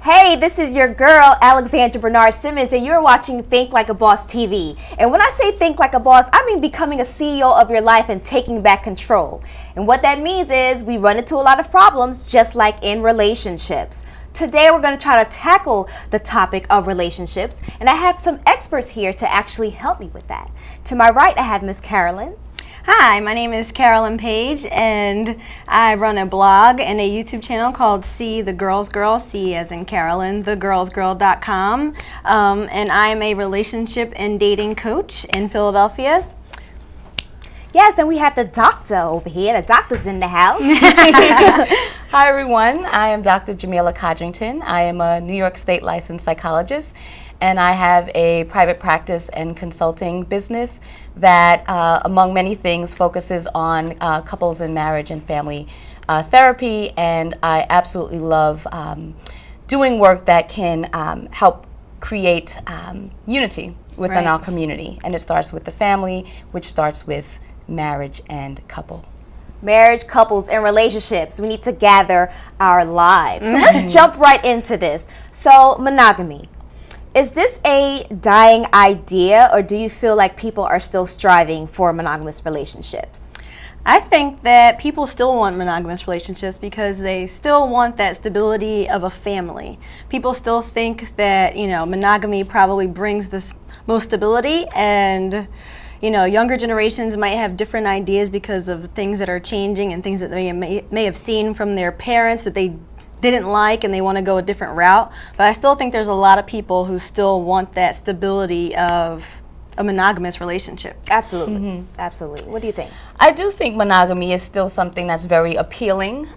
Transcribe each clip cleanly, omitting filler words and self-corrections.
Hey, this is your girl, Alexandra Bernard Simmons, and you're watching Think Like a Boss TV. And when I say think like a boss, I mean becoming a CEO of your life and taking back control. And what that means is we run into a lot of problems, just like in relationships. Today, we're going to try to tackle the topic of relationships, and I have some experts here to actually help me with that. To my right, I have Miss Carolyn. Hi, my name is Carolyn Page, and I run a blog and a YouTube channel called See the Girls Girl, C as in Carolyn, thegirlsgirl.com. And I'm a relationship and dating coach in Philadelphia. Yes, and we have the doctor over here. The doctor's in the house. Hi, everyone. I am Dr. Jamila Codrington. I am a New York State licensed psychologist, and I have a private practice and consulting business that, among many things, focuses on couples and marriage and family therapy. And I absolutely love doing work that can help create unity within our community. And it starts with the family, which starts with marriage and couple. Marriage, couples, and relationships. We need to gather our lives. So let's jump right into this. So, monogamy. Is this a dying idea, or do you feel like people are still striving for monogamous relationships? I think that people still want monogamous relationships because they still want that stability of a family. People still think that, monogamy probably brings this most stability, and younger generations might have different ideas because of things that are changing and things that they may have seen from their parents that they didn't like, and they want to go a different route. But I still think there's a lot of people who still want that stability of a monogamous relationship. Absolutely. Absolutely. What do you think? I do think monogamy is still something that's very appealing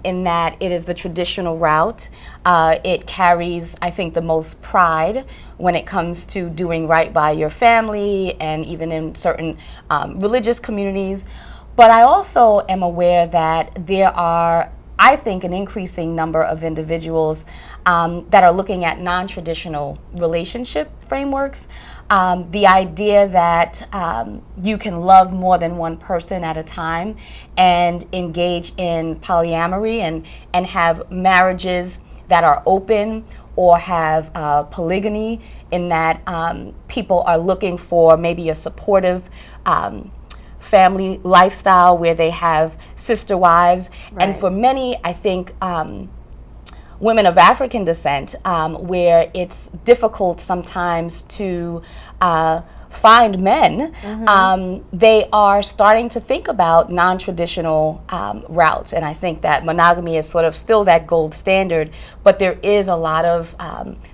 in that it is the traditional route. It carries, I think, the most pride when it comes to doing right by your family and even in certain religious communities. But I also am aware that there are, I think, an increasing number of individuals that are looking at non-traditional relationship frameworks. The idea that you can love more than one person at a time and engage in polyamory and have marriages that are open, or have polygamy, in that people are looking for maybe a supportive family lifestyle where they have sister wives. Right. And for many, I think, women of African descent, where it's difficult sometimes to find men, they are starting to think about non-traditional routes. And I think that monogamy is sort of still that gold standard, but there is a lot of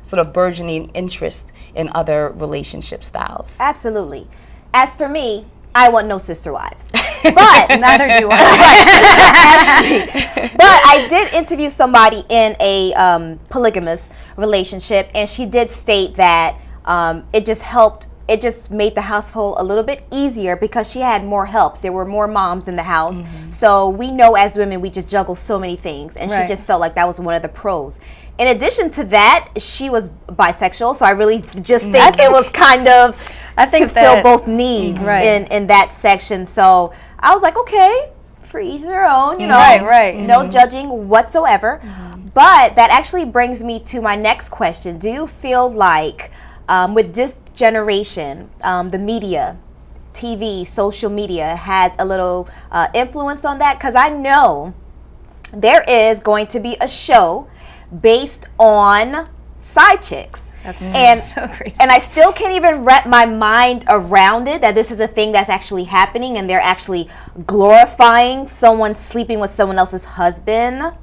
sort of burgeoning interest in other relationship styles. Absolutely. As for me, I want no sister wives. But neither do I. But I did interview somebody in a polygamous relationship, and she did state that it just made the household a little bit easier because she had more helps. There were more moms in the house. So we know as women, we just juggle so many things, and she just felt like that was one of the pros. In addition to that, she was bisexual, so I really just think it was kind of to fill both needs in that section. So I was like, okay, for each their own, no judging whatsoever. But that actually brings me to my next question. Do you feel like with this generation, the media, TV, social media has a little influence on that? Because I know there is going to be a show based on side chicks. That's so crazy. And I still can't even wrap my mind around it, that this is a thing that's actually happening and they're actually glorifying someone sleeping with someone else's husband.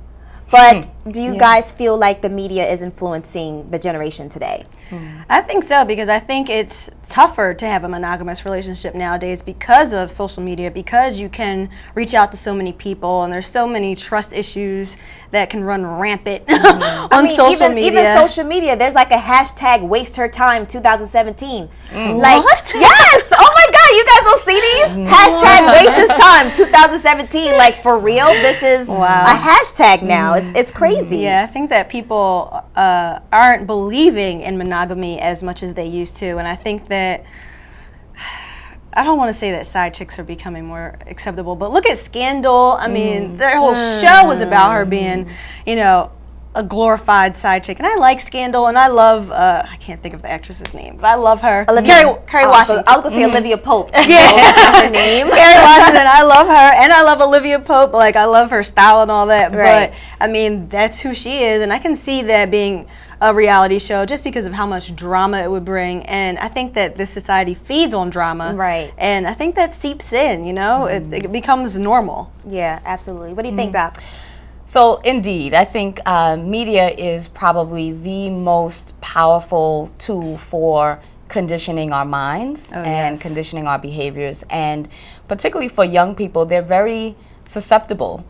But do you guys feel like the media is influencing the generation today? I think so, because I think it's tougher to have a monogamous relationship nowadays because of social media, because you can reach out to so many people and there's so many trust issues that can run rampant on social media. Even social media, there's like a hashtag waste her time 2017. Like, what? Yes! Oh my God, you guys don't see these? Hashtag waste his time 2017. Like, for real, this is a hashtag now. It's crazy. Yeah, I think that people aren't believing in monogamy as much as they used to, and I think that I don't want to say that side chicks are becoming more acceptable, but look at Scandal. I mean, their whole show was about her being, a glorified side chick. And I like Scandal, and I love, I can't think of the actress's name, but I love her. Kerry Washington. I was going to say Olivia Pope. Yeah. That's her name. Kerry Washington, I love her, and I love Olivia Pope. Like, I love her style and all that. Right. But, I mean, that's who she is, and I can see that being a reality show just because of how much drama it would bring. And I think that this society feeds on drama. Right. And I think that seeps in, you know? It becomes normal. Yeah, absolutely. What do you think, Doc? So indeed, I think media is probably the most powerful tool for conditioning our minds and conditioning our behaviors. And particularly for young people, they're very susceptible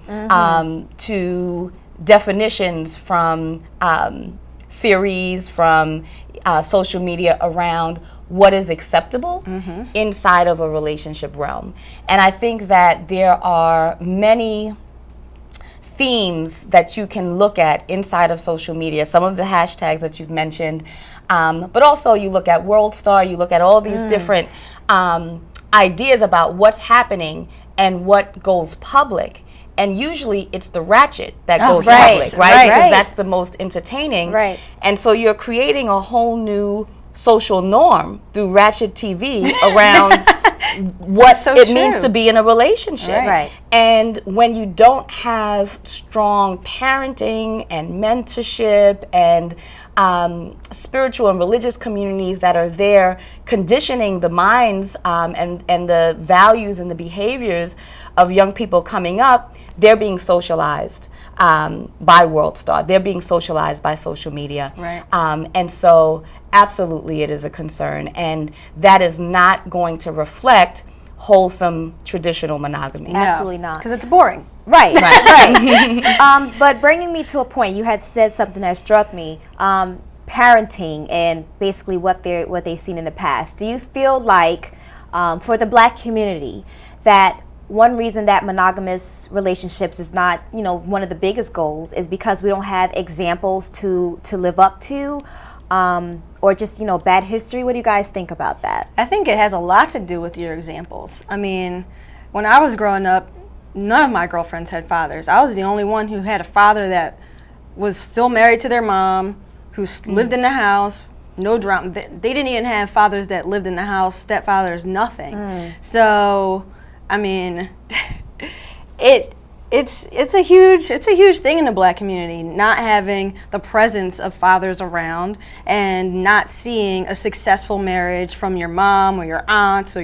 to definitions from series, from social media around what is acceptable inside of a relationship realm. And I think that there are many themes that you can look at inside of social media, some of the hashtags that you've mentioned, but also you look at World Star, you look at all these different ideas about what's happening and what goes public. And usually it's the ratchet that goes public, right? Because that's the most entertaining. Right. And so you're creating a whole new social norm through ratchet TV around what it means to be in a relationship. Right. And when you don't have strong parenting and mentorship and spiritual and religious communities that are there conditioning the minds and the values and the behaviors of young people coming up, they're being socialized by World Star. They're being socialized by social media. Right. And so absolutely it is a concern. And that is not going to reflect wholesome traditional monogamy. No. Absolutely not. Because it's boring. Right, right. But bringing me to a point, you had said something that struck me, parenting and basically what they've seen in the past. Do you feel like for the Black community that one reason that monogamous relationships is not, one of the biggest goals is because we don't have examples to live up to, or just, bad history? What do you guys think about that? I think it has a lot to do with your examples. I mean, when I was growing up, none of my girlfriends had fathers. I was the only one who had a father that was still married to their mom, who lived in the house, no drama. They didn't even have fathers that lived in the house, stepfathers, nothing. So, I mean, it's a huge thing in the Black community, not having the presence of fathers around and not seeing a successful marriage from your mom or your aunts or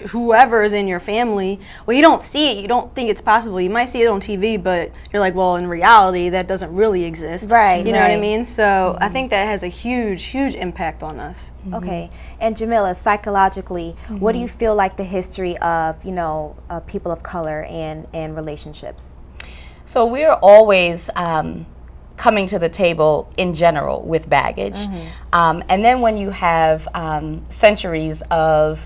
whoever is in your family. Well, you don't see it, you don't think it's possible. You might see it on TV, but you're like, well, in reality, that doesn't really exist. Right. You know what I mean? So I think that has a huge impact on us. Okay. And Jamila, psychologically, what do you feel like the history of, people of color and relationships? So we're always coming to the table in general with baggage. And then when you have centuries of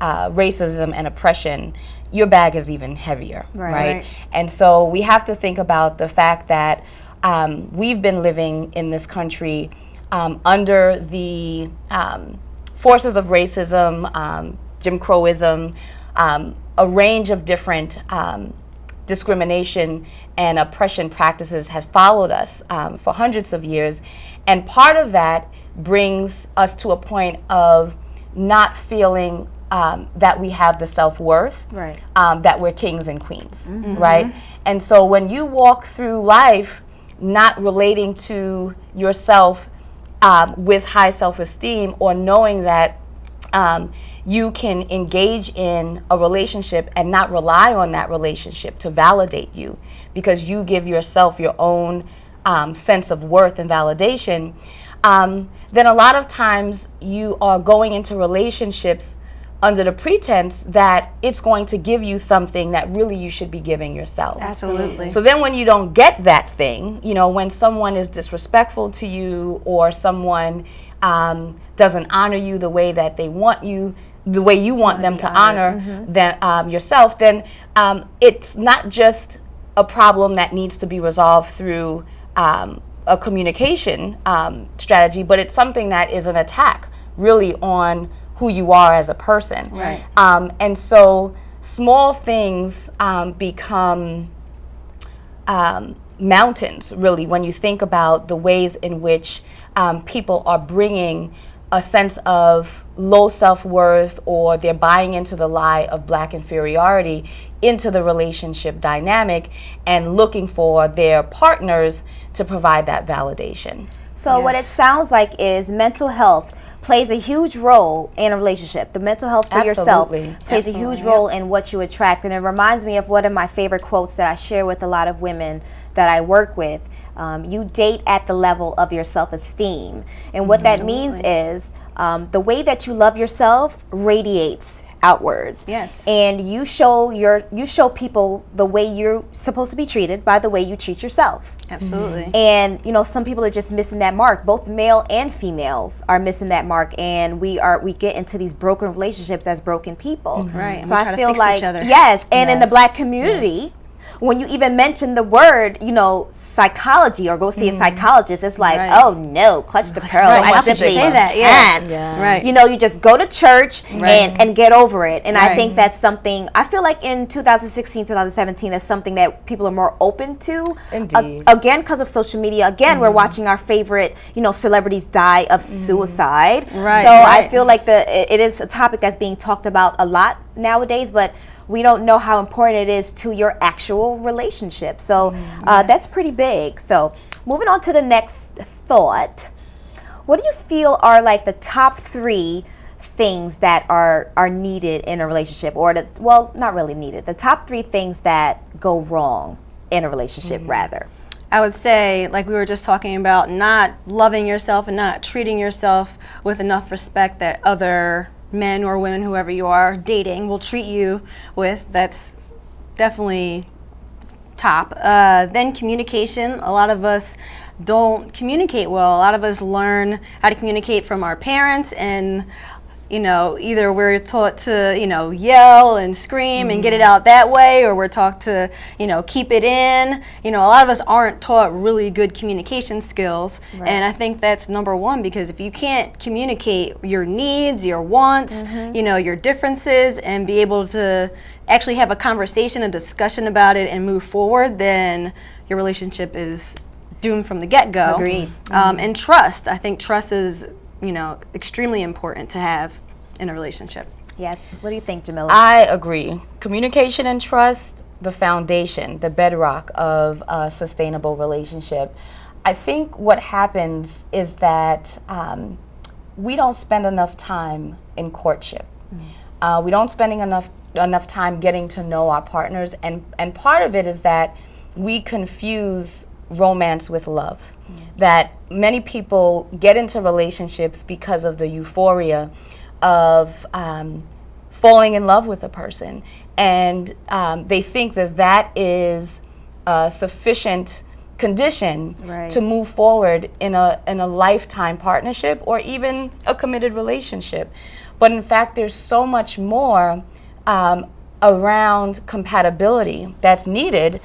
racism and oppression, your bag is even heavier, right? And so we have to think about the fact that we've been living in this country under the forces of racism, Jim Crowism, a range of different discrimination and oppression practices has followed us for hundreds of years. And part of that brings us to a point of not feeling that we have the self-worth, that we're kings and queens, right? And so when you walk through life not relating to yourself with high self-esteem, or knowing that you can engage in a relationship and not rely on that relationship to validate you, because you give yourself your own sense of worth and validation, then a lot of times you are going into relationships under the pretense that it's going to give you something that really you should be giving yourself. Absolutely. So then when you don't get that thing, when someone is disrespectful to you, or someone doesn't honor you the way that they want you, the way you want them to honor them, yourself, then it's not just a problem that needs to be resolved through a communication strategy, but it's something that is an attack really on who you are as a person. Right. And so small things become mountains, really, when you think about the ways in which people are bringing a sense of low self-worth, or they're buying into the lie of Black inferiority into the relationship dynamic and looking for their partners to provide that validation. So what it sounds like is mental health plays a huge role in a relationship. The mental health for yourself plays a huge role in what you attract. And it reminds me of one of my favorite quotes that I share with a lot of women that I work with. You date at the level of your self-esteem. And what that means is the way that you love yourself radiates outwards. Yes. And you show people the way you're supposed to be treated by the way you treat yourself. Absolutely. And some people are just missing that mark. Both male and females are missing that mark, and we get into these broken relationships as broken people. Right. So I feel like each other. yes, and in the Black community, when you even mention the word, psychology, or go see a psychologist, it's like, oh no, clutch the pearl. Right. I Why should you simply say that? can't. Yeah. Right. You just go to church and get over it. And I think that's something, I feel like in 2016, 2017, that's something that people are more open to. Indeed. Again, because of social media. Again, we're watching our favorite, celebrities die of suicide. Right. So I feel like it is a topic that's being talked about a lot nowadays, but we don't know how important it is to your actual relationship. So that's pretty big. So moving on to the next thought, what do you feel are like the top 3 things that are needed in a relationship, or not really needed, the top 3 things that go wrong in a relationship rather? I would say, like we were just talking about, not loving yourself and not treating yourself with enough respect that other men or women, whoever you are dating, will treat you with. That's definitely top. Then communication. A lot of us don't communicate well. A lot of us learn how to communicate from our parents, and either we're taught to, yell and scream and get it out that way, or we're taught to, keep it in. A lot of us aren't taught really good communication skills. Right. And I think that's number one, because if you can't communicate your needs, your wants, your differences, and be able to actually have a conversation, a discussion about it and move forward, then your relationship is doomed from the get-go. Agreed. And trust. I think trust is extremely important to have in a relationship. Yes. What do you think, Jamila? I agree. Communication and trust, the foundation, the bedrock of a sustainable relationship. I think what happens is that we don't spend enough time in courtship. We don't spend enough time getting to know our partners, and part of it is that we confuse romance with love. That many people get into relationships because of the euphoria of falling in love with a person, and they think that is a sufficient condition to move forward in a lifetime partnership or even a committed relationship. But in fact, there's so much more around compatibility that's needed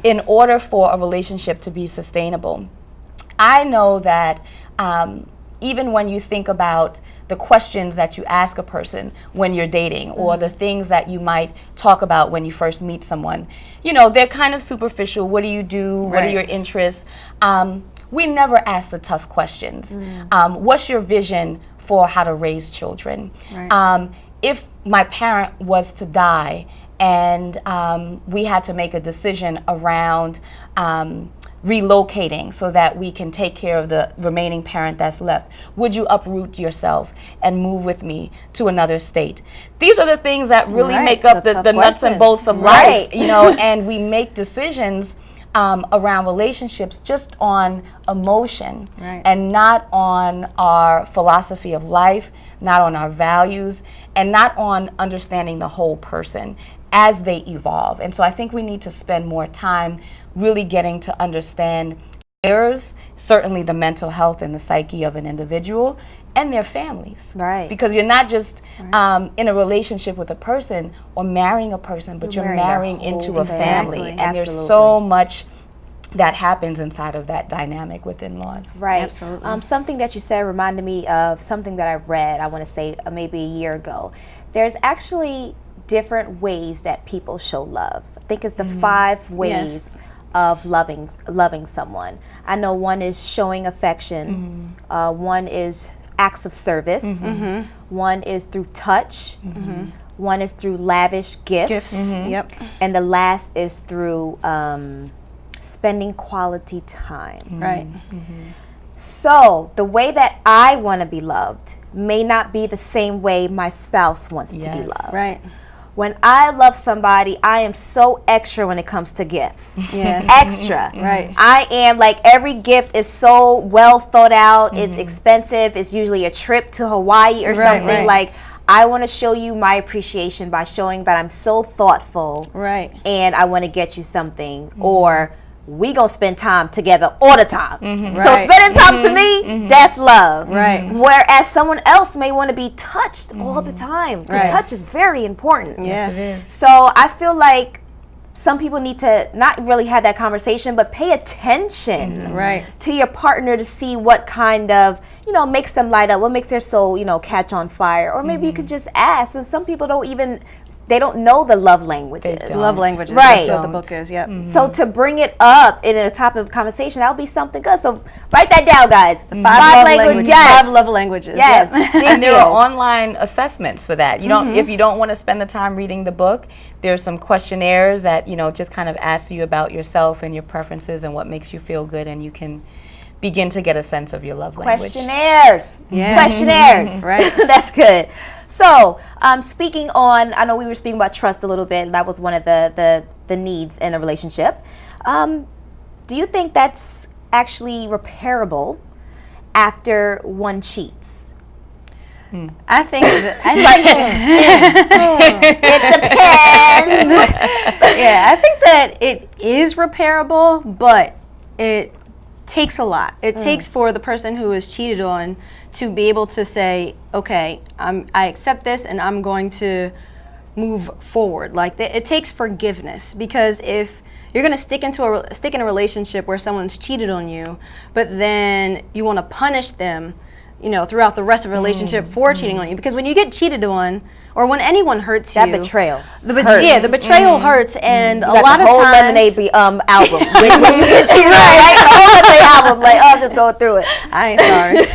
in order for a relationship to be sustainable. I know that even when you think about the questions that you ask a person when you're dating, or the things that you might talk about when you first meet someone, they're kind of superficial. What do you do? What are your interests? We never ask the tough questions. What's your vision for how to raise children? If my parent was to die and we had to make a decision around relocating so that we can take care of the remaining parent that's left, would you uproot yourself and move with me to another state? These are the things that really make up the nuts and bolts of life, and we make decisions around relationships just on emotion and not on our philosophy of life, not on our values, and not on understanding the whole person as they evolve. And so I think we need to spend more time really getting to understand theirs, certainly the mental health and the psyche of an individual and their families. Because you're not just in a relationship with a person or marrying a person, but you're marrying into a family. And there's so much that happens inside of that dynamic with in-laws. Absolutely. Something that you said reminded me of something that I read, I want to say maybe a year ago. There's actually different ways that people show love. I think it's the 5 ways of loving someone. I know one is showing affection, one is acts of service, one is through touch, one is through lavish gifts, Yep. and the last is through spending quality time. Right. So the way that I want to be loved may not be the same way my spouse wants to be Yes. loved. Right. When I love somebody, I am so extra when it comes to gifts. Yeah. Extra. Right. I am like, every gift is so well thought out. It's expensive. It's usually a trip to Hawaii or Right, something. right. Like, I want to show you my appreciation by showing that I'm so thoughtful, Right. and I want to get you something, or we gonna spend time together all the time. So Right. spending time to me, that's love. Right. Whereas someone else may want to be touched all the time. 'Cause Right. touch is very important. Yeah. It is. So I feel like some people need to not really have that conversation, but pay attention Right. to your partner to see what kind of, makes them light up, what makes their soul, catch on fire. Or maybe you could just ask. And some people they don't know the love languages. They don't. Love languages. Right. That's what the Don't. book is. Yep. So to bring it up in a topic of conversation, that would be something good. So write that down, guys. Five love languages. Yes. 5 love languages. Yes. Yep. Big And there deal. are online assessments for that. You don't, if you don't want to spend the time reading the book, there's some questionnaires that just kind of ask you about yourself and your preferences and what makes you feel good, and you can begin to get a sense of your love language. Questionnaires. Yeah. Questionnaires. Right. That's good. So, speaking on, I know we were speaking about trust a little bit, and that was one of the needs in a relationship. Do you think that's actually repairable after one cheats? I think that, It depends. yeah, I think that it is repairable, but it takes a lot. It takes for the person who is cheated on to be able to say, okay, I accept this and I'm going to move forward. Like it takes forgiveness, because if you're going to stick in a relationship where someone's cheated on you, but then you want to punish them, throughout the rest of the relationship for cheating on you, because when you get cheated on, or when anyone hurts That you, betrayal. the betrayal hurts, and a You got lot the of whole times, Lemonade album. When you get cheated on, right? The whole Lemonade album. Like, I'm just going through it. I ain't sorry.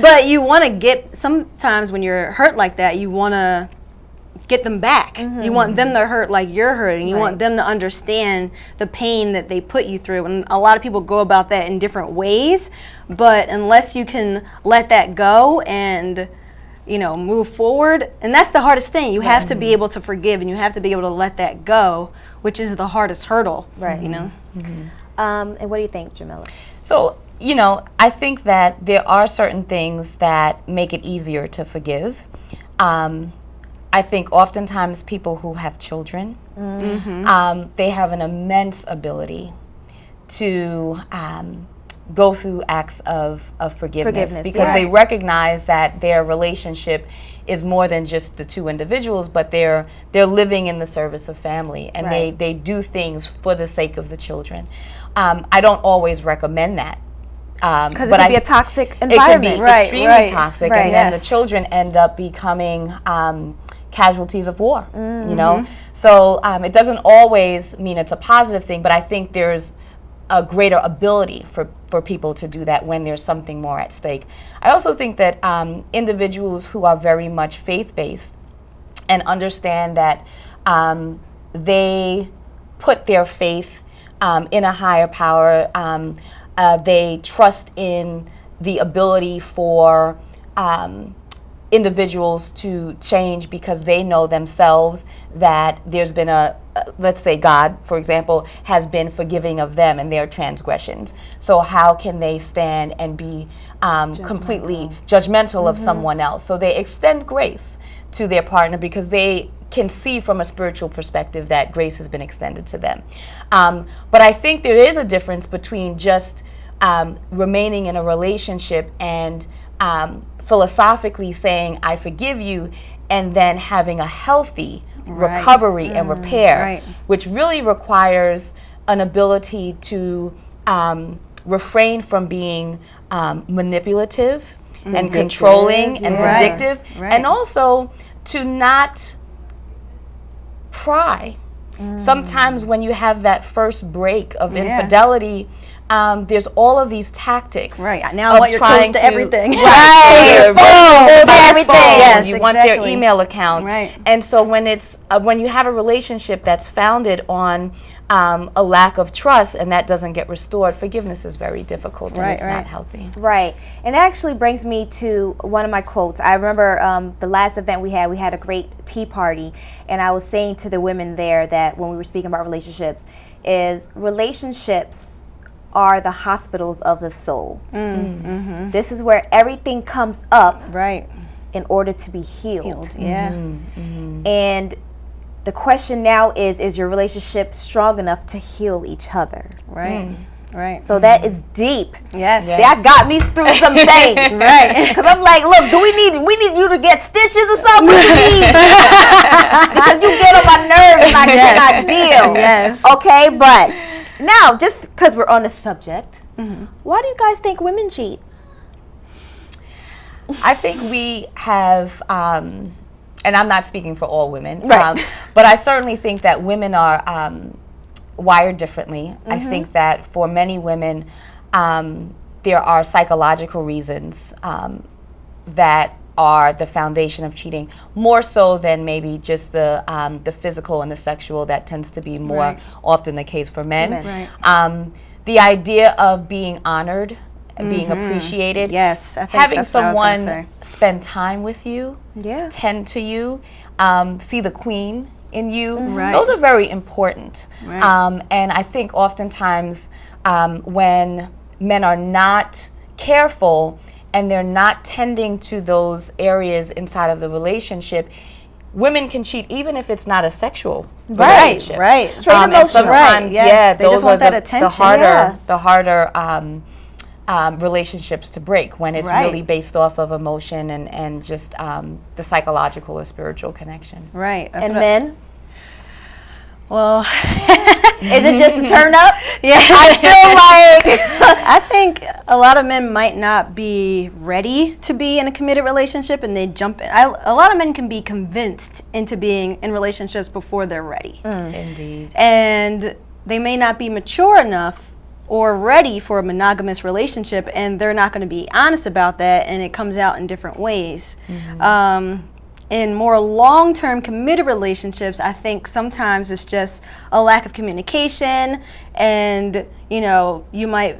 But you want to get, sometimes when you're hurt like that, you want to get them back. You want them to hurt like you're hurting. You want them to understand the pain that they put you through. And a lot of people go about that in different ways. But unless you can let that go and move forward, and that's the hardest thing. You have to be able to forgive, and you have to be able to let that go, which is the hardest hurdle. Right. And what do you think, Jamila? So, I think that there are certain things that make it easier to forgive. I think oftentimes people who have children, they have an immense ability to go through acts of forgiveness because they recognize that their relationship is more than just the two individuals, but they're living in the service of family, and they do things for the sake of the children. I don't always recommend that. Because it could be a toxic environment. It can be extremely toxic, and then the Yes. children end up becoming casualties of war, So it doesn't always mean it's a positive thing, but I think there's a greater ability for people to do that when there's something more at stake. I also think that individuals who are very much faith-based and understand that they put their faith in a higher power, they trust in the ability for individuals to change because they know themselves that there's been let's say God, for example, has been forgiving of them and their transgressions. So how can they stand and be completely judgmental of someone else? So they extend grace to their partner because they can see from a spiritual perspective that grace has been extended to them. But I think there is a difference between just remaining in a relationship and philosophically saying, I forgive you, and then having a healthy recovery and repair, which really requires an ability to refrain from being manipulative and controlling and vindictive, and also to not pry Sometimes when you have that first break of infidelity, there's all of these tactics. Right. Now I want your close to everything. Right. Everything. Yes, you want their email account. Right. And so when you have a relationship that's founded on a lack of trust and that doesn't get restored, forgiveness is very difficult and it's not healthy. Right. And that actually brings me to one of my quotes. I remember the last event we had a great tea party, and I was saying to the women there that when we were speaking about relationships, is relationships are the hospitals of the soul. This is where everything comes up in order to be healed. And the question now is your relationship strong enough to heal each other? Right. So that is deep. Yes. That got me through some things. Because I'm like, look, we need you to get stitches or something? What you need? Because you get on my nerves and I cannot deal. Yes. Okay, but now, just because we're on the subject, why do you guys think women cheat? I think we have, and I'm not speaking for all women, right. But I certainly think that women are wired differently. I think that for many women, there are psychological reasons that are the foundation of cheating, more so than maybe just the physical and the sexual. That tends to be more often the case for men. The idea of being honored, being appreciated, yes, I think having that's what I was gonna someone spend time with you, tend to you, see the queen in you. Those are very important. And I think oftentimes when men are not careful and they're not tending to those areas inside of the relationship, women can cheat even if it's not a sexual relationship. Straight emotional. Sometimes, they those just want that attention. The harder relationships to break, when it's really based off of emotion and just the psychological or spiritual connection. And men? Well, is it just a turn up? I feel like I think a lot of men might not be ready to be in a committed relationship, and they jump in. A lot of men can be convinced into being in relationships before they're ready. Indeed. And they may not be mature enough or ready for a monogamous relationship, and they're not going to be honest about that, and it comes out in different ways. In more long-term committed relationships, I think sometimes it's just a lack of communication, and you might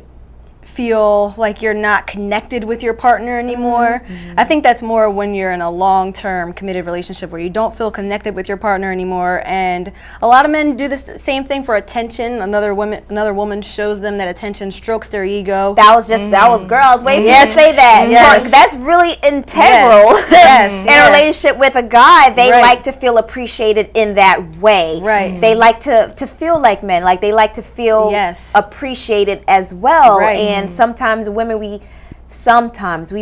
feel like you're not connected with your partner anymore. I think that's more when you're in a long-term committed relationship where you don't feel connected with your partner anymore. And a lot of men do this same thing for attention. Another woman shows them that attention, strokes their ego. That was girls. Wait for you to say that. That's really integral in a relationship with a guy. They like to feel appreciated in that way. They like to feel like men. Like they like to feel appreciated as well. And sometimes women, we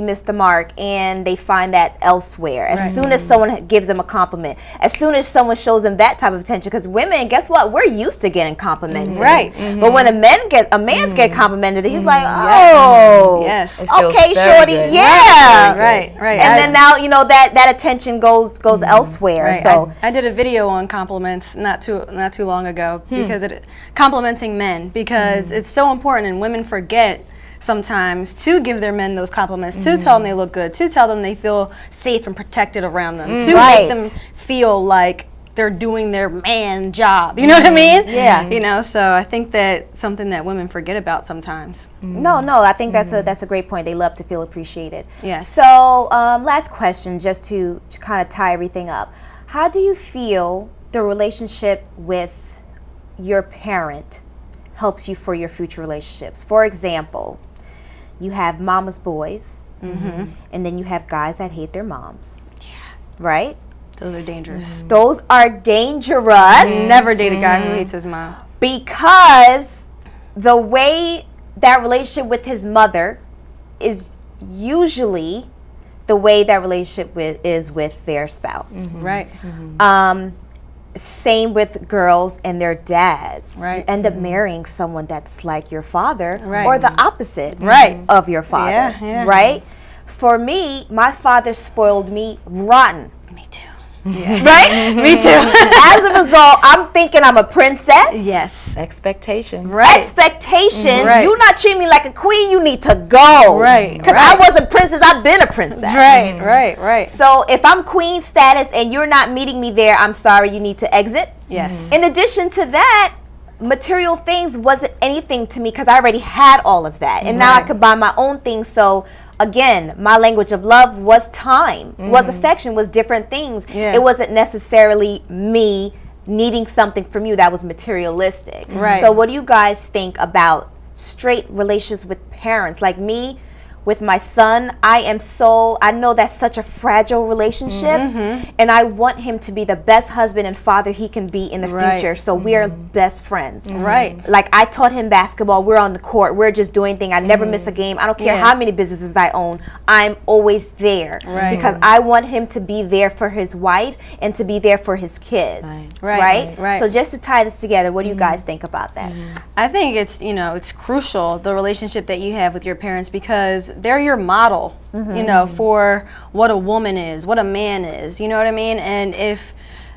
miss the mark, and they find that elsewhere. As soon as someone gives them a compliment, as soon as someone shows them that type of attention, because women, guess what? We're used to getting complimented. But when a man gets complimented, he's like, oh, okay, shorty, And then now that attention goes elsewhere. So I did a video on compliments not too long ago because complimenting men, because it's so important, and women forget sometimes to give their men those compliments, to tell them they look good, to tell them they feel safe and protected around them, to make them feel like they're doing their man job. You know what I mean? So I think that's something that women forget about sometimes. No, I think that's a great point. They love to feel appreciated. Yes. So last question, just to kind of tie everything up. How do you feel the relationship with your parent helps you for your future relationships? For example, you have mama's boys, and then you have guys that hate their moms. Right? Those are dangerous. Those are dangerous. Never date a guy who hates his mom. Because the way that relationship with his mother is usually the way that relationship is with their spouse. Same with girls and their dads. You end up marrying someone that's like your father or the opposite of your father. For me, my father spoiled me rotten. Me too. Right? Me too. As a result, I'm thinking I'm a princess. Yes. Expectations. Right. Expectations. Right. You not treat me like a queen. You need to go. Right, Because right. I was a princess. I've been a princess. Right. So if I'm queen status and you're not meeting me there, I'm sorry. You need to exit. Yes. In addition to that, material things wasn't anything to me because I already had all of that, and now I could buy my own things. So again, my language of love was time, was affection, was different things. Yeah. It wasn't necessarily me needing something from you that was materialistic. Right. So what do you guys think about straight relationships with parents? Like me with my son, I know that's such a fragile relationship, and I want him to be the best husband and father he can be in the future. So we're best friends. Right. Like I taught him basketball. We're on the court. We're just doing things. I never miss a game. I don't care how many businesses I own. I'm always there because I want him to be there for his wife and to be there for his kids. Right. So just to tie this together, what do you guys think about that? I think it's crucial, the relationship that you have with your parents, because they're your model, for what a woman is, what a man is, you know what I mean? And if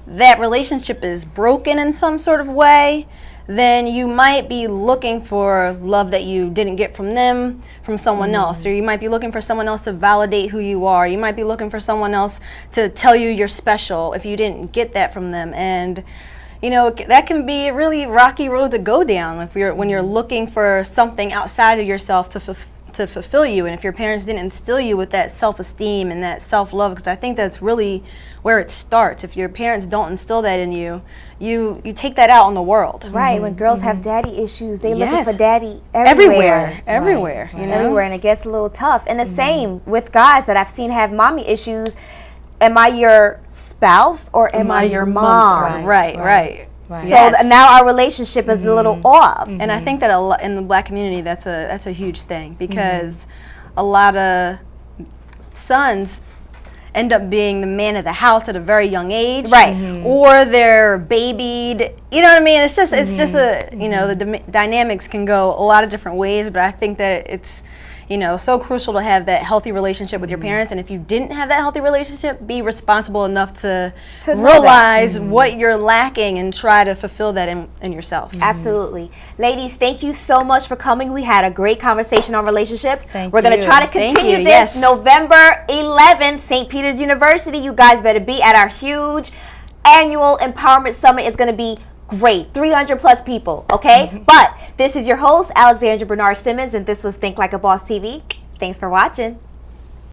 that relationship is broken in some sort of way, then you might be looking for love that you didn't get from them, from someone else. Or you might be looking for someone else to validate who you are. You might be looking for someone else to tell you you're special if you didn't get that from them. And that can be a really rocky road to go down when you're looking for something outside of yourself to fulfill you. And if your parents didn't instill you with that self-esteem and that self-love, because I think that's really where it starts. If your parents don't instill that in you, you take that out on the world. Right. When girls have daddy issues, they looking Yes. for daddy Everywhere. everywhere, Everywhere. and it gets a little tough. And the same with guys that I've seen have mommy issues. Am I your spouse or am I your mom? Right. So Yes. now our relationship is a little off. And I think that in the Black community, that's a huge thing, because a lot of sons end up being the man of the house at a very young age, Right. Or they're babied. You know what I mean? It's just the dynamics can go a lot of different ways, but I think that it's so crucial to have that healthy relationship with your parents. And if you didn't have that healthy relationship, be responsible enough to know realize what you're lacking and try to fulfill that in yourself. Absolutely. Ladies, thank you so much for coming. We had a great conversation on relationships. Thank We're going to you. try to Thank continue you. this Yes. November 11th, St. Peter's University. You guys better be at our huge annual empowerment summit. It's going to be great. 300 plus people, okay? But this is your host, Alexandra Bernard Simmons, and this was Think Like a Boss TV. Thanks for watching.